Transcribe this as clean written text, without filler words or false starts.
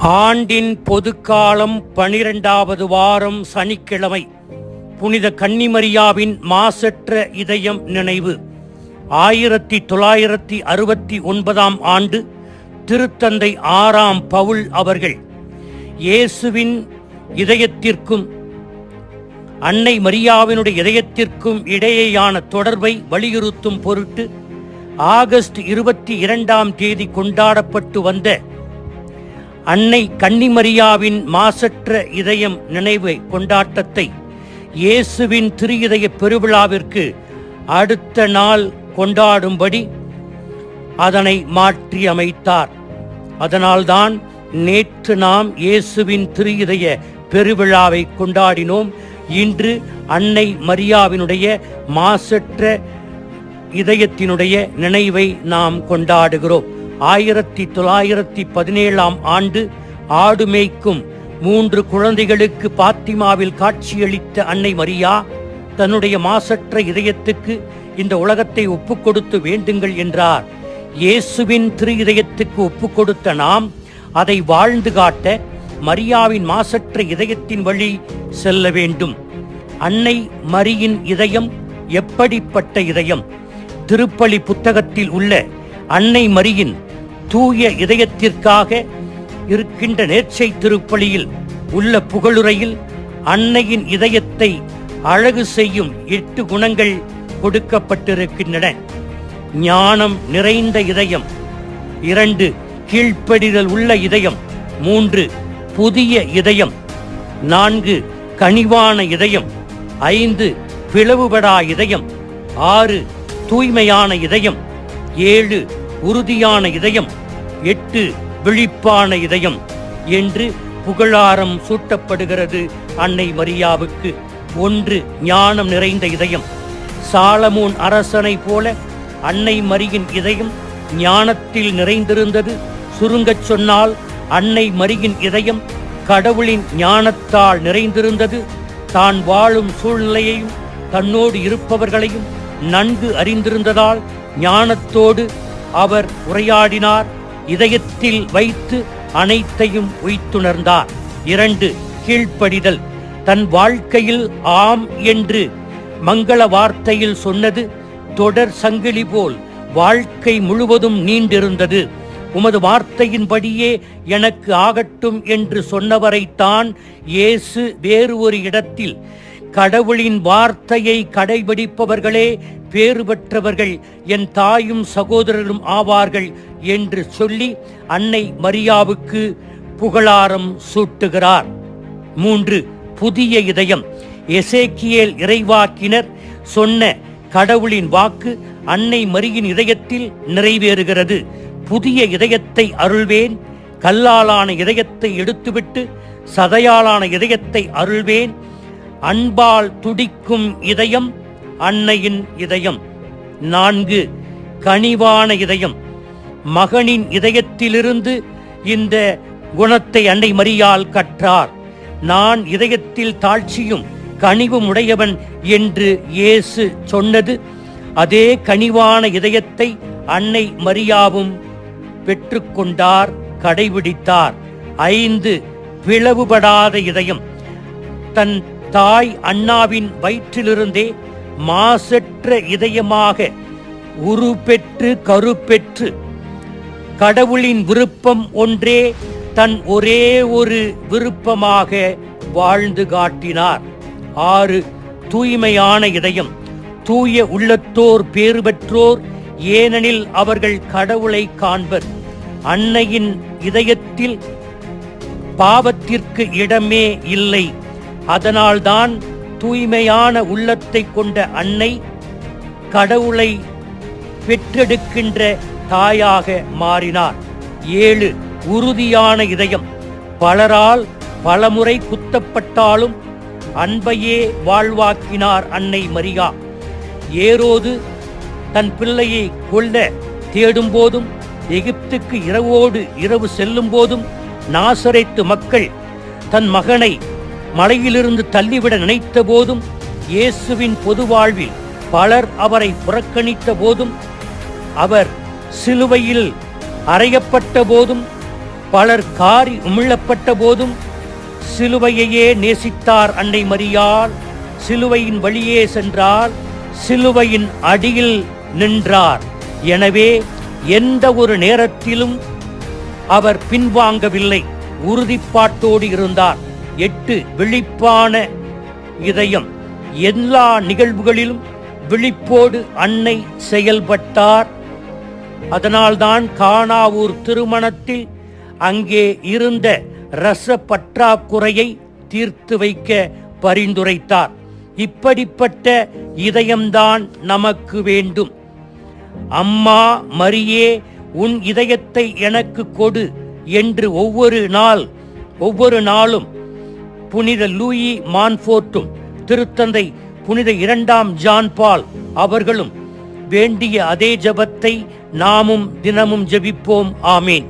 ஆண்டின் பொதுக்காலம் 12வது வாரம் சனிக்கிழமை. புனித கன்னிமரியாவின் மாசற்ற இதயம் நினைவு. 1969 ஆண்டு திருத்தந்தை 6ஆம் பவுல் அவர்கள் இயேசுவின் இதயத்திற்கும் அன்னை மரியாவினுடைய இதயத்திற்கும் இடையேயான தொடர்பை வலியுறுத்தும் பொருட்டு ஆகஸ்ட் 22ஆம் தேதி கொண்டாடப்பட்டு வந்த அன்னை கன்னிமரியாவின் மாசற்ற இதயம் நினைவு கொண்டாட்டத்தை இயேசுவின் திரு இதய பெருவிழாவிற்கு அடுத்த நாள் கொண்டாடும்படி அதனை மாற்றி அமைத்தார். அதனால்தான் நேற்று நாம் இயேசுவின் திரு இதய பெருவிழாவை கொண்டாடினோம். இன்று அன்னை மரியாவினுடைய மாசற்ற இதயத்தினுடைய நினைவை நாம் கொண்டாடுகிறோம். 1917ஆம் ஆண்டு ஆடு மேய்க்கும் 3 குழந்தைகளுக்கு பாத்திமாவில் காட்சியளித்த அன்னை மரியா தன்னுடைய மாசற்ற இதயத்துக்கு இந்த உலகத்தை ஒப்புக்கொடுத்து வேண்டுங்கள் என்றார். இயேசுவின் திரு இதயத்துக்கு ஒப்புக்கொடுத்த நாம் அதை வாழ்ந்து காட்ட மரியாவின் மாசற்ற இதயத்தின் வழி செல்ல வேண்டும். அன்னை மரியின் இதயம் எப்படிப்பட்ட இதயம்? திருப்பலி புத்தகத்தில் உள்ள அன்னை மரியின் தூய இதயத்திற்காக இருக்கின்ற நேர்ச்சை திருப்பலியில் உள்ள புகழுரையில் அன்னையின் இதயத்தை அழகு செய்யும் 8 குணங்கள் கொடுக்கப்பட்டிருக்கின்றன. ஞானம் நிறைந்த இதயம். 2 கீழ்ப்படிதல் உள்ள இதயம். 3 புதிய இதயம். 4 கனிவான இதயம். 5 பிளவுபடா இதயம். 6 தூய்மையான இதயம். 7 உறுதியான இதயம். 8 விழிப்பான இதயம் என்று புகழாரம் சூட்டப்படுகிறது அன்னை மரியாவுக்கு. 1 ஞானம் நிறைந்த இதயம். சாலமோன் அரசனை போல அன்னை மரியின் இதயம் ஞானத்தில் நிறைந்திருந்தது. சுருங்கச் சொன்னால் அன்னை மரியின் இதயம் கடவுளின் ஞானத்தால் நிறைந்திருந்தது. தான் வாழும் சூழ்நிலையையும் தன்னோடு இருப்பவர்களையும் நன்கு அறிந்திருந்ததால் ஞானத்தோடு அவர் உரையாடினார். இதயத்தில் வைத்து அனைத்தையும் உய்த்துணர்ந்தார். 2 கீழ்ப்படிதல். தன் வாழ்க்கையில் ஆம் என்று மங்கள வார்த்தையில் சொன்னது தொடர் சங்கிலி போல் வாழ்க்கை முழுவதும் நீண்டிருந்தது. உமது வார்த்தையின்படியே எனக்கு ஆகட்டும் என்று சொன்னவரைத்தான் இயேசு வேறு ஒரு இடத்தில் கடவுளின் வார்த்தையை கடைபிடிப்பவர்களே பேறு பெற்றவர்கள், என் தாயும் சகோதரரும் ஆவார்கள் என்று சொல்லி அன்னை மரியாவுக்கு புகழாரம் சூட்டுகிறார். 3 புதிய இதயம். எசேக்கியேல் இறைவாக்கினர் சொன்ன கடவுளின் வாக்கு அன்னை மரியின் இதயத்தில் நிறைவேறுகிறது. புதிய இதயத்தை அருள்வேன், கல்லாலான இதயத்தை எடுத்துவிட்டு சதையாலான இதயத்தை அருள்வேன். அன்பால் துடிக்கும் இதயம் அன்னையின் இதயம். 4 கனிவான இதயம். மகனின் இதயத்திலிருந்து இந்த குணத்தை அன்னை மரியாள் கற்றார். நான் இதயத்தில் தாழ்ச்சியும் கனிவும் உடையவன் என்று இயேசு சொன்னது அதே கனிவான இதயத்தை அன்னை மரியாவும் பெற்றுக்கொண்டார், கடைபிடித்தார். 5 பிளவுபடாத இதயம். தன் தாய் அன்னாவின் வயிற்றிலிருந்தே மாசற்ற இதயமாக உருப்பெற்று கருப்பெற்று கடவுளின் விருப்பம் ஒன்றே தன் ஒரே ஒரு விருப்பமாக வாழ்ந்து காட்டினார். 6 தூய்மையான இதயம். தூய உள்ளத்தோர் பேறு பெற்றோர், ஏனெனில் அவர்கள் கடவுளை காண்பர். அன்னையின் இதயத்தில் பாவத்திற்கு இடமே இல்லை. அதனால்தான் தூய்மையான உள்ளத்தை கொண்ட அன்னை கடவுளை பெற்றெடுக்கின்ற தாயாக மாறினார். 7 உறுதியான இதயம். பலரால் பலமுறை குத்தப்பட்டாலும் அன்பையே வாழ்வாக்கினார் அன்னை மரியா. ஏரோது தன் பிள்ளையை கொல்ல தேடும் போதும், எகிப்துக்கு இரவோடு இரவு செல்லும் போதும், நாசரேத்து மக்கள் தன் மகனை மலையிலிருந்து தள்ளிவிட நினைத்த போதும், இயேசுவின் பொது வாழ்வில் பலர் அவரை புறக்கணித்த போதும், அவர் சிலுவையில் அறையப்பட்ட போதும் பலர் காரி உமிழப்பட்ட போதும் சிலுவையையே நேசித்தார் அன்னை மரியாள். சிலுவையின் வழியே சென்றார், சிலுவையின் அடியில் நின்றார். எனவே எந்த ஒரு நேரத்திலும் அவர் பின்வாங்கவில்லை, உறுதிப்பாட்டோடு இருந்தார். 8 விழிப்பான இதயம். எல்லா நிகழ்வுகளிலும் விழிப்போடு அன்னை செயல்பட்டார். அதனால்தான் கானாவூர் திருமணத்தில் அங்கே இருந்த இரச பற்றாக்குறையை தீர்த்து வைக்க பரிந்துரைத்தார். இப்படிப்பட்ட இதயம்தான் நமக்கு வேண்டும். அம்மா மரியே, உன் இதயத்தை எனக்கு கொடு என்று ஒவ்வொரு நாளும் புனித லூயி மான்ஃபோர்ட்டும் திருத்தந்தை புனித 2ஆம் ஜான் பால் அவர்களும் வேண்டிய அதே ஜெபத்தை நாமும் தினமும் ஜெபிப்போம். ஆமீன்.